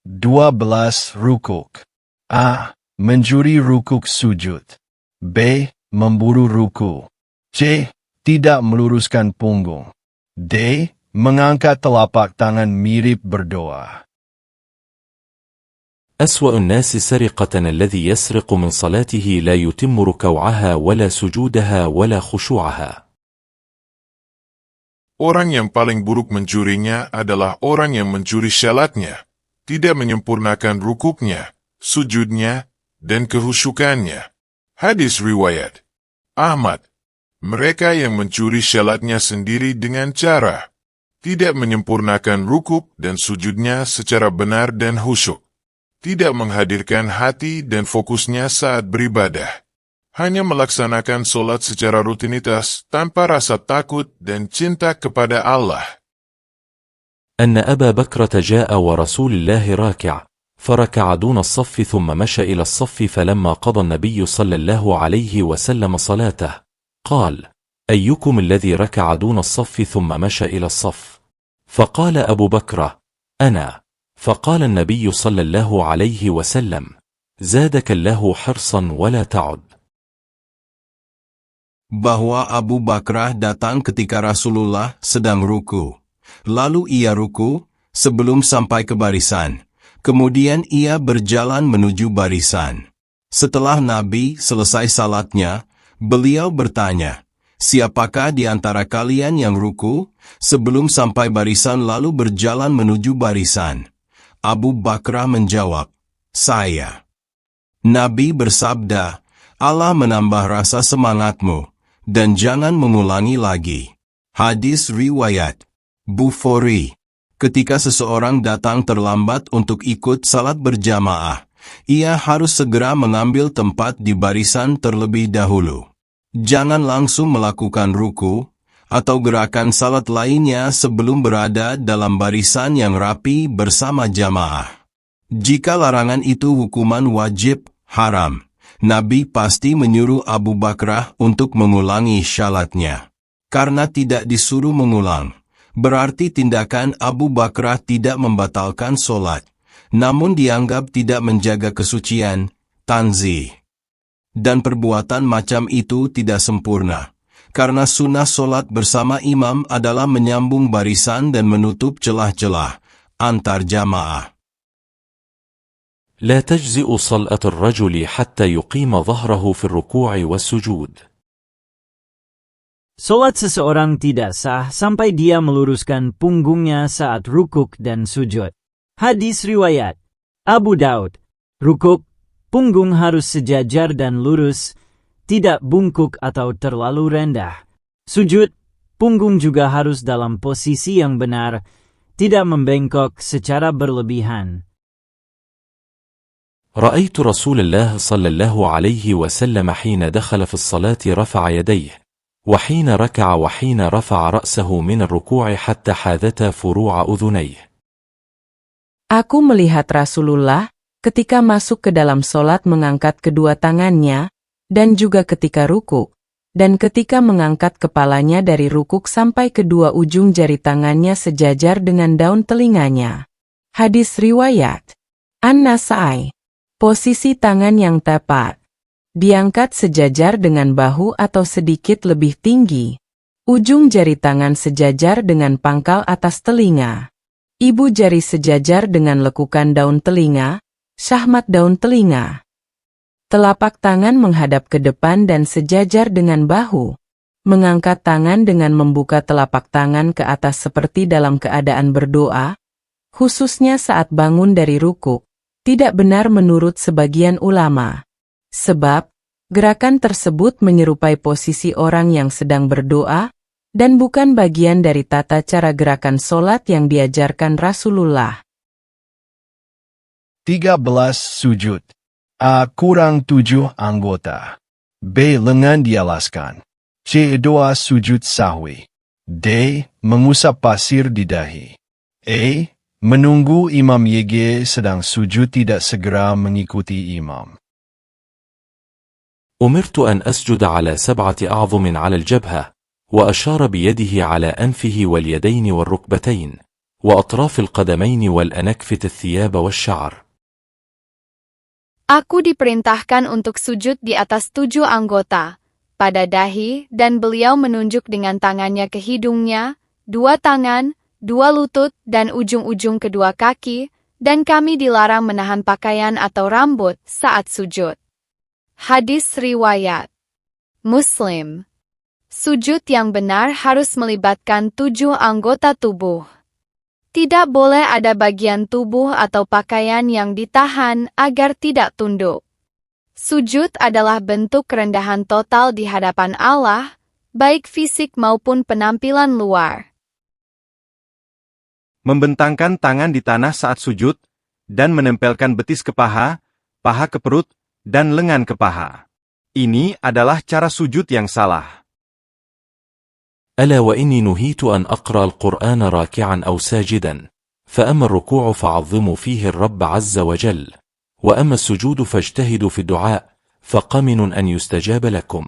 12 rukuk. A. Mencuri rukuk sujud. B. Memburu ruku. C. Tidak meluruskan punggung. D. Mengangkat telapak tangan mirip berdoa. أسوأ الناس سرقة الذي يسرق من صلاته لا يتم ركوعها ولا سجودها ولا خشوعها. Orang yang paling buruk mencurinya adalah orang yang mencuri syalatnya, tidak menyempurnakan rukuknya, sujudnya, dan kehusyukannya. Hadis riwayat Ahmad. Mereka yang mencuri syalatnya sendiri dengan cara tidak menyempurnakan rukuk dan sujudnya secara benar dan khusyuk, tidak menghadirkan hati dan fokusnya saat beribadah, hanya melaksanakan solat secara rutinitas tanpa rasa takut dan cinta kepada Allah. أن أبا بكرة جاء ورسول الله راكع فركع دون الصف ثم مشى إلى الصف فلما قضى النبي صلى الله عليه وسلم صلاته قال أيكم الذي ركع دون الصف ثم مشى إلى الصف؟ فقال أبو بكرة أنا. فقال النبي صلى الله عليه وسلم زادك الله حرصا ولا تعد. Bahwa Abu Bakrah datang ketika Rasulullah sedang ruku. Lalu ia ruku sebelum sampai ke barisan. Kemudian ia berjalan menuju barisan. Setelah Nabi selesai salatnya, beliau bertanya, "Siapakah di antara kalian yang ruku sebelum sampai barisan lalu berjalan menuju barisan?" Abu Bakrah menjawab, "Saya." Nabi bersabda, "Allah menambah rasa semangatmu, dan jangan mengulangi lagi." Hadis riwayat Bukhari. Ketika seseorang datang terlambat untuk ikut salat berjamaah, ia harus segera mengambil tempat di barisan terlebih dahulu. Jangan langsung melakukan ruku atau gerakan salat lainnya sebelum berada dalam barisan yang rapi bersama jamaah. Jika larangan itu hukuman wajib, haram, Nabi pasti menyuruh Abu Bakrah untuk mengulangi syalatnya. Karena tidak disuruh mengulang, berarti tindakan Abu Bakrah tidak membatalkan solat, namun dianggap tidak menjaga kesucian, tanzih. Dan perbuatan macam itu tidak sempurna, karena sunnah solat bersama imam adalah menyambung barisan dan menutup celah-celah antar jamaah. لا تجزئ صلاة الرجل حتى يقيم ظهره في الركوع والسجود. Solat seseorang tidak sah sampai dia meluruskan punggungnya saat rukuk dan sujud. Hadis riwayat Abu Daud. Rukuk, punggung harus sejajar dan lurus, tidak bungkuk atau terlalu rendah. Sujud, punggung juga harus dalam posisi yang benar, tidak membengkok secara berlebihan. رأيت رسول الله صلى الله عليه وسلم حين دخل في الصلاة رفع يديه وحين ركع وحين رفع رأسه من الركوع حتى حاذتا فروع أذنيه. Aku melihat Rasulullah ketika masuk ke dalam solat mengangkat kedua tangannya, dan juga ketika rukuk, dan ketika mengangkat kepalanya dari rukuk sampai kedua ujung jari tangannya sejajar dengan daun telinganya. Hadis riwayat An-Nasai. Posisi tangan yang tepat. Diangkat sejajar dengan bahu atau sedikit lebih tinggi. Ujung jari tangan sejajar dengan pangkal atas telinga. Ibu jari sejajar dengan lekukan daun telinga, syahmat daun telinga. Telapak tangan menghadap ke depan dan sejajar dengan bahu. Mengangkat tangan dengan membuka telapak tangan ke atas seperti dalam keadaan berdoa, khususnya saat bangun dari rukuk, tidak benar menurut sebagian ulama. Sebab, gerakan tersebut menyerupai posisi orang yang sedang berdoa, dan bukan bagian dari tata cara gerakan solat yang diajarkan Rasulullah. 13 sujud. A. Kurang 7 anggota. B. Lengan dialaskan. C. Doa sujud sahwi. D. Mengusap pasir di dahi. E. Menunggu imam YG sedang sujud tidak segera mengikuti imam. أمرت أن أسجد على 7 أعظم على الجبهة وأشار بيده على أنفه واليدين والركبتين وأطراف القدمين والأنكفة الثياب والشعر. Aku diperintahkan untuk sujud di atas 7 anggota, pada dahi, dan beliau menunjuk dengan tangannya ke hidungnya, 2 tangan, 2 lutut, dan ujung-ujung kedua kaki, dan kami dilarang menahan pakaian atau rambut saat sujud. Hadis riwayat Muslim. Sujud yang benar harus melibatkan 7 anggota tubuh. Tidak boleh ada bagian tubuh atau pakaian yang ditahan agar tidak tunduk. Sujud adalah bentuk kerendahan total di hadapan Allah, baik fisik maupun penampilan luar. Membentangkan tangan di tanah saat sujud, dan menempelkan betis ke paha, paha ke perut, dan lengan ke paha. Ini adalah cara sujud yang salah. ألا وإني نهيت أن أقرأ القرآن راكعا أو ساجدا، فأما الركوع فعظموا فيه الرب عز وجل، وأما السجود فاجتهدوا في الدعاء، فقمن أن يستجاب لكم.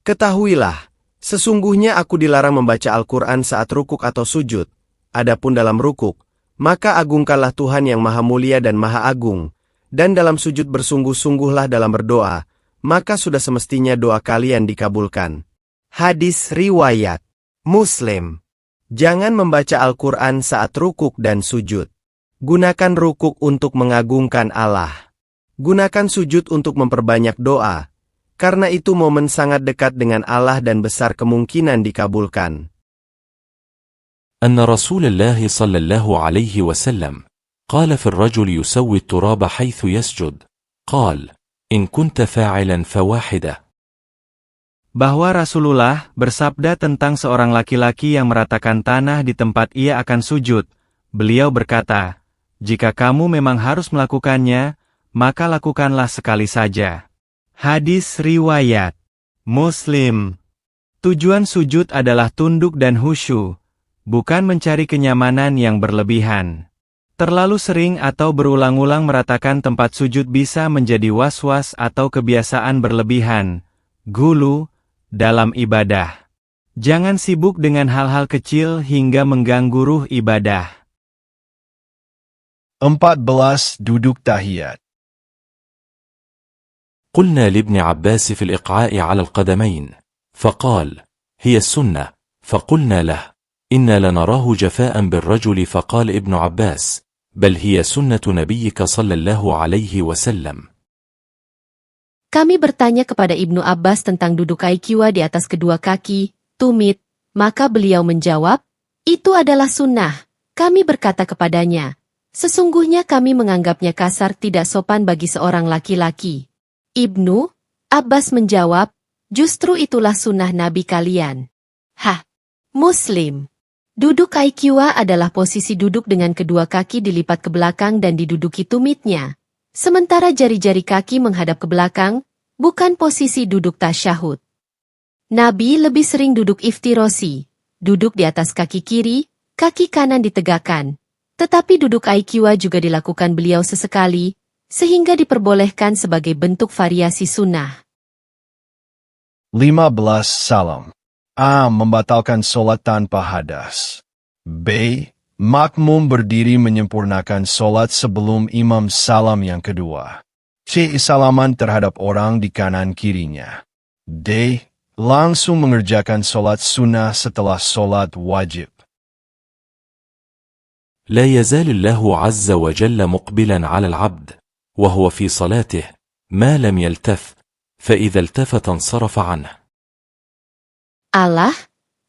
Ketahuilah, sesungguhnya aku dilarang membaca Al-Quran saat rukuk atau sujud. Adapun dalam rukuk, maka agungkanlah Tuhan yang Maha Mulia dan Maha Agung, dan dalam sujud bersungguh-sungguhlah dalam berdoa, maka sudah semestinya doa kalian dikabulkan. Hadis riwayat Muslim. Jangan membaca Al-Quran saat rukuk dan sujud. Gunakan rukuk untuk mengagungkan Allah. Gunakan sujud untuk memperbanyak doa, karena itu momen sangat dekat dengan Allah dan besar kemungkinan dikabulkan. أن رسول الله صلى الله عليه وسلم قال في الرجل يسوي التراب حيث يسجد، قال: إن كنت فاعلا فواحدة. Bahwa Rasulullah bersabda tentang seorang laki-laki yang meratakan tanah di tempat ia akan sujud. Beliau berkata, jika kamu memang harus melakukannya, maka lakukanlah sekali saja. Hadis riwayat Muslim. Tujuan sujud adalah tunduk dan khusyuk, bukan mencari kenyamanan yang berlebihan. Terlalu sering atau berulang-ulang meratakan tempat sujud bisa menjadi was-was atau kebiasaan berlebihan, gulu, dalam ibadah. Jangan sibuk dengan hal-hal kecil hingga mengganggu ruh ibadah. 14. Duduk tahiyat. قلنا لابن عباس في الإقعاء على القدمين، فقال: هي السنة. فقلنا له: إنا لنراه جفاء بالرجل. فقال ابن عباس: بل هي سنة نبيك صلى الله عليه وسلم. Kami bertanya kepada Ibnu Abbas tentang duduk aikiwa di atas kedua kaki, tumit, maka beliau menjawab, itu adalah sunnah. Kami berkata kepadanya, sesungguhnya kami menganggapnya kasar tidak sopan bagi seorang laki-laki. Ibnu Abbas menjawab, justru itulah sunnah Nabi kalian. Muslim. Duduk aikiwa adalah posisi duduk dengan kedua kaki dilipat ke belakang dan diduduki tumitnya. Sementara jari-jari kaki menghadap ke belakang, bukan posisi duduk tasyahud. Nabi lebih sering duduk iftirosi, duduk di atas kaki kiri, kaki kanan ditegakkan. Tetapi duduk aikiwa juga dilakukan beliau sesekali, sehingga diperbolehkan sebagai bentuk variasi sunnah. 15. Salam. A. Membatalkan solat tanpa hadas. B. Makmum berdiri menyempurnakan solat sebelum imam salam yang kedua. C. Salaman terhadap orang di kanan kirinya. D. Langsung mengerjakan solat sunnah setelah solat wajib. لا يزال الله عز وجل مقبلا على العبد وهو في صلاته ما لم يلتف، فإذا التفت انصرف عنه. Allah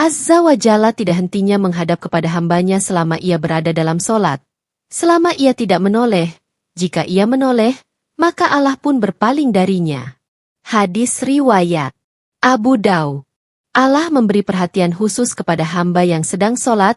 Azza wa Jalla tidak hentinya menghadap kepada hambanya selama ia berada dalam solat. Selama ia tidak menoleh, jika ia menoleh, maka Allah pun berpaling darinya. Hadis riwayat Abu Daud. Allah memberi perhatian khusus kepada hamba yang sedang solat,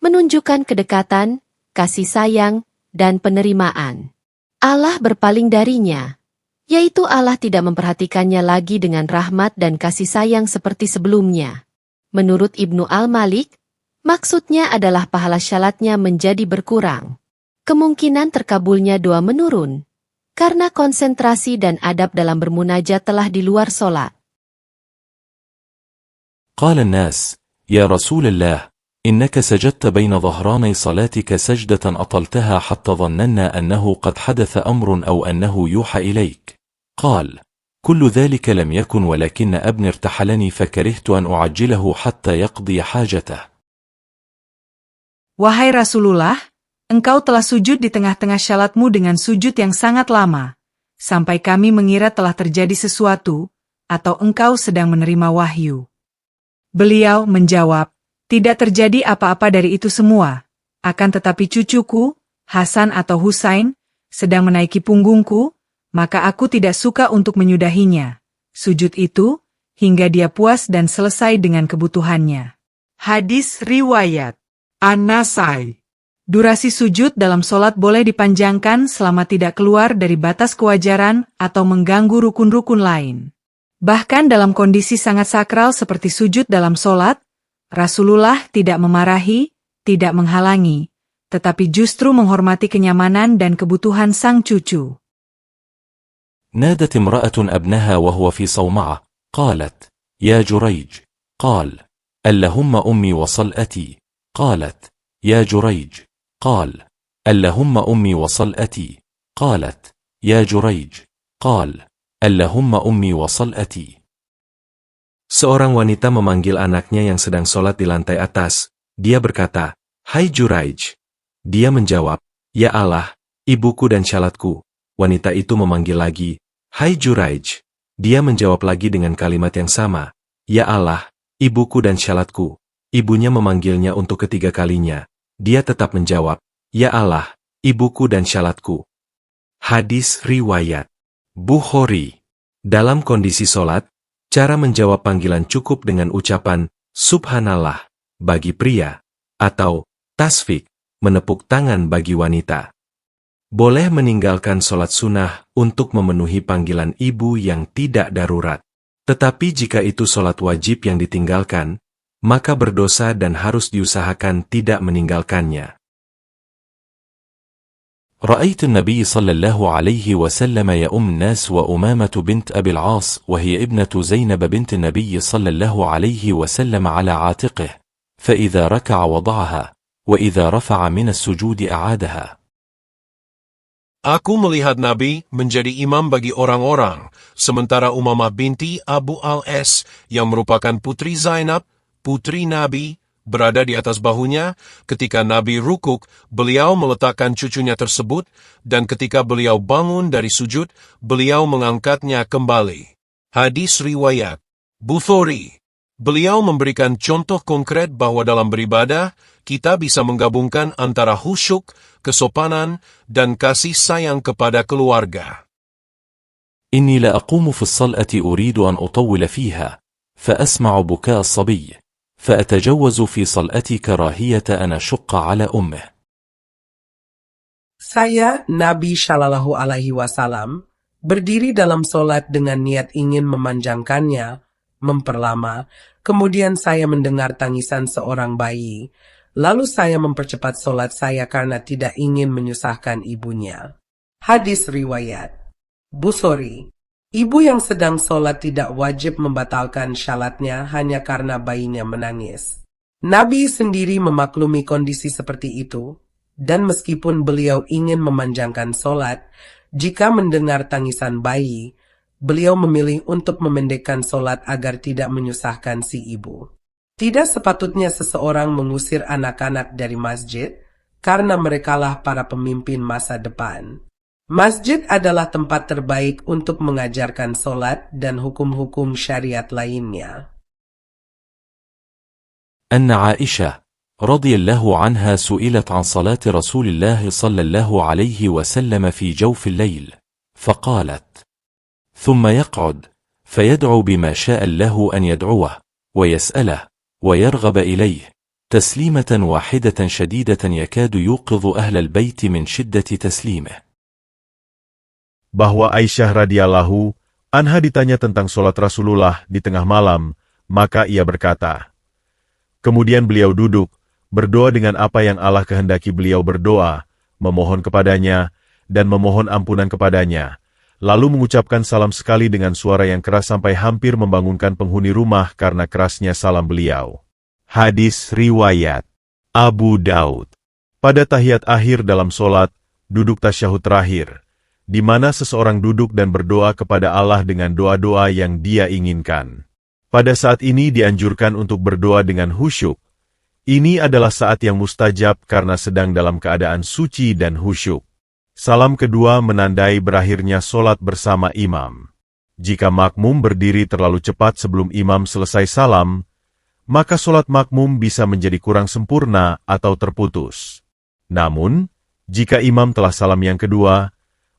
menunjukkan kedekatan, kasih sayang, dan penerimaan. Allah berpaling darinya, yaitu Allah tidak memperhatikannya lagi dengan rahmat dan kasih sayang seperti sebelumnya. Menurut Ibnu Al-Malik, maksudnya adalah pahala syalatnya menjadi berkurang. Kemungkinan terkabulnya doa menurun, karena konsentrasi dan adab dalam bermunajat telah di luar solat. قال الناس: يا رسول الله، إنك سجدت بين ظهراني صلاتك سجدة أطلتها حتى ظننا أنه قد حدث أمر أو أنه يوحى إليك. قال: كل ذلك لم يكن ولكن ابن ارتحلني فكرهت أن أعجله حتى يقضي حاجته. Wahai Rasulullah, engkau telah sujud di tengah-tengah syalatmu dengan sujud yang sangat lama, sampai kami mengira telah terjadi sesuatu, atau engkau sedang menerima wahyu. Beliau menjawab, tidak terjadi apa-apa dari itu semua, akan tetapi cucuku, Hasan atau Husain, sedang menaiki punggungku, maka aku tidak suka untuk menyudahinya. Sujud itu, hingga dia puas dan selesai dengan kebutuhannya. Hadis Riwayat An-Nasai. Durasi sujud dalam solat boleh dipanjangkan selama tidak keluar dari batas kewajaran atau mengganggu rukun-rukun lain. Bahkan dalam kondisi sangat sakral seperti sujud dalam solat, Rasulullah tidak memarahi, tidak menghalangi, tetapi justru menghormati kenyamanan dan kebutuhan sang cucu. نادت امرأة ابنها وهو في صومعة، قالت: يا جريج. قال: اللهم أمي وصلأتي. قالت: يا جريج. قال: اللهم أمي وصلأتي. قالت: يا جريج. قال: اللهم أمي وصلأتي. Seorang wanita memanggil anaknya yang sedang sholat di lantai atas. Dia berkata, "Hai Juraij." Dia menjawab, "Ya Allah, ibuku dan syalatku." Wanita itu memanggil lagi, "Hai Juraij." Dia menjawab lagi dengan kalimat yang sama, "Ya Allah, ibuku dan syalatku." Ibunya memanggilnya untuk ketiga kalinya. Dia tetap menjawab, "Ya Allah, ibuku dan syalatku." Hadis Riwayat Bukhari. Dalam kondisi sholat, cara menjawab panggilan cukup dengan ucapan Subhanallah bagi pria, atau tasfik, menepuk tangan bagi wanita. Boleh meninggalkan sholat sunnah untuk memenuhi panggilan ibu yang tidak darurat. Tetapi jika itu sholat wajib yang ditinggalkan, maka berdosa dan harus diusahakan tidak meninggalkannya. رأيت النبي صلى الله عليه وسلم يؤم الناس وأمامة بنت أبي العاص وهي ابنة زينب بنت النبي صلى الله عليه وسلم على عاتقه، فإذا ركع وضعها، وإذا رفع من السجود أعادها. Aku melihat Nabi menjadi imam bagi orang-orang, sementara Umamah binti Abu Al-As yang merupakan putri Zainab, putri Nabi, berada di atas bahunya. Ketika Nabi rukuk, beliau meletakkan cucunya tersebut, dan ketika beliau bangun dari sujud, beliau mengangkatnya kembali. Hadis Riwayat Bukhari. Beliau memberikan contoh konkret bahwa dalam beribadah, kita bisa menggabungkan antara khusyuk, kesopanan, dan kasih sayang kepada keluarga. إني لأقوم في الصلاة أريد أن أطول فيها، فأسمع بكاء الصبي، فأتجوز في صلاتي كراهية أن أشق على أمه. Saya, Nabi Shallallahu Alaihi Wasallam, berdiri dalam solat dengan niat ingin memanjangkannya, memperlama, kemudian saya mendengar tangisan seorang bayi, lalu saya mempercepat solat saya karena tidak ingin menyusahkan ibunya. Hadis Riwayat Bukhari. Ibu yang sedang sholat tidak wajib membatalkan syalatnya hanya karena bayinya menangis. Nabi sendiri memaklumi kondisi seperti itu, dan meskipun beliau ingin memanjangkan sholat, jika mendengar tangisan bayi, beliau memilih untuk memendekkan sholat agar tidak menyusahkan si ibu. Tidak sepatutnya seseorang mengusir anak-anak dari masjid, karena merekalah para pemimpin masa depan. Masjid adalah tempat terbaik untuk mengajarkan solat dan hukum-hukum syariat lainnya. أن عائشة رضي الله عنها سئلت عن صلاة رسول الله صلى الله عليه وسلم في جوف الليل، فقالت: ثم يقعد فيدعو بما شاء الله أن يدعوه ويسأله ويرغب إليه تسليمة واحدة شديدة يكاد يوقظ أهل البيت من شدة تسليمه. Bahwa Aisyah radhiyallahu anha ditanya tentang sholat Rasulullah di tengah malam, maka ia berkata, kemudian beliau duduk, berdoa dengan apa yang Allah kehendaki beliau berdoa, memohon kepadanya, dan memohon ampunan kepadanya, lalu mengucapkan salam sekali dengan suara yang keras sampai hampir membangunkan penghuni rumah karena kerasnya salam beliau. Hadis Riwayat Abu Daud. Pada tahiyat akhir dalam solat, duduk tasyahud terakhir, di mana seseorang duduk dan berdoa kepada Allah dengan doa-doa yang dia inginkan. Pada saat ini dianjurkan untuk berdoa dengan khusyuk. Ini adalah saat yang mustajab karena sedang dalam keadaan suci dan khusyuk. Salam kedua menandai berakhirnya solat bersama imam. Jika makmum berdiri terlalu cepat sebelum imam selesai salam, maka solat makmum bisa menjadi kurang sempurna atau terputus. Namun, jika imam telah salam yang kedua,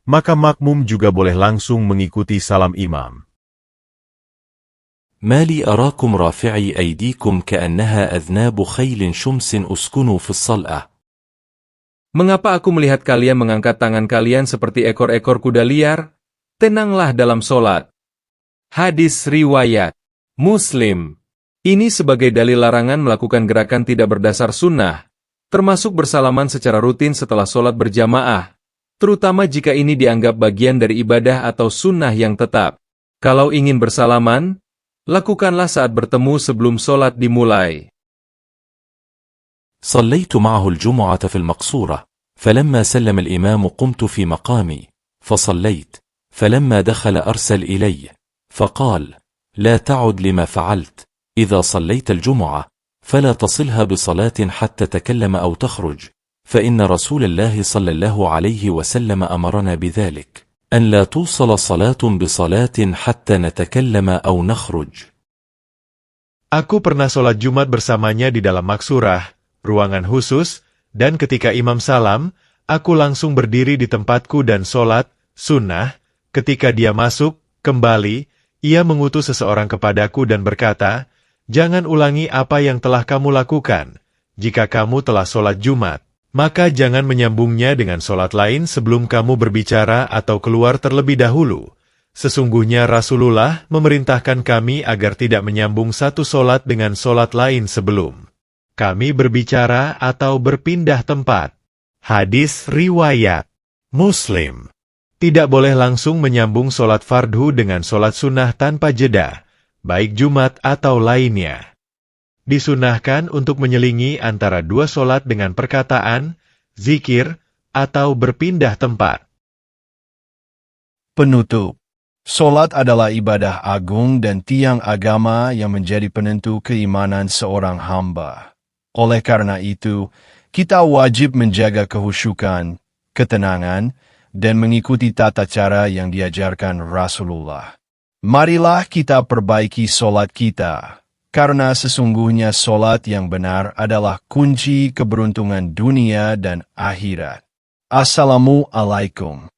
maka makmum juga boleh langsung mengikuti salam imam. ما لي أراكم رافعي أيديكم كأنها أذناب خيل شمس أسكنوا في الصلأة. Mengapa aku melihat kalian mengangkat tangan kalian seperti ekor-ekor kuda liar? Tenanglah dalam solat. Hadis riwayat Muslim. Ini sebagai dalil larangan melakukan gerakan tidak berdasar sunnah, termasuk bersalaman secara rutin setelah solat berjamaah, terutama jika ini dianggap bagian dari ibadah atau sunnah yang tetap. Kalau ingin bersalaman, lakukanlah saat bertemu sebelum solat dimulai. صليت معه الجمعة في المقصورة، فلما سلم الإمام قمت في مقامي، فصليت، فلما دخل أرسل إلي، فقال: لا تعد لما فعلت، إذا صليت الجمعة، فلا تصلها بصلاة حتى تكلم أو تخرج، فإن رسول الله صلى الله عليه وسلم أمرنا بذلك، أن لا توصل صلاة بصلاة حتى نتكلم أو نخرج. Aku pernah sholat Jumat bersamanya di dalam maksurah, ruangan khusus, dan ketika imam salam, aku langsung berdiri di tempatku dan sholat, sunnah. Ketika dia masuk, kembali, ia mengutus seseorang kepadaku dan berkata, jangan ulangi apa yang telah kamu lakukan. Jika kamu telah sholat Jumat, maka jangan menyambungnya dengan sholat lain sebelum kamu berbicara atau keluar terlebih dahulu. Sesungguhnya Rasulullah memerintahkan kami agar tidak menyambung satu sholat dengan sholat lain sebelum kami berbicara atau berpindah tempat. Hadis riwayat Muslim. Tidak boleh langsung menyambung sholat fardhu dengan sholat sunnah tanpa jeda, baik Jumat atau lainnya. Disunahkan untuk menyelingi antara dua sholat dengan perkataan, zikir, atau berpindah tempat. Penutup. Sholat adalah ibadah agung dan tiang agama yang menjadi penentu keimanan seorang hamba. Oleh karena itu, kita wajib menjaga kehusyukan, ketenangan, dan mengikuti tata cara yang diajarkan Rasulullah. Marilah kita perbaiki sholat kita, karena sesungguhnya sholat yang benar adalah kunci keberuntungan dunia dan akhirat. Assalamualaikum.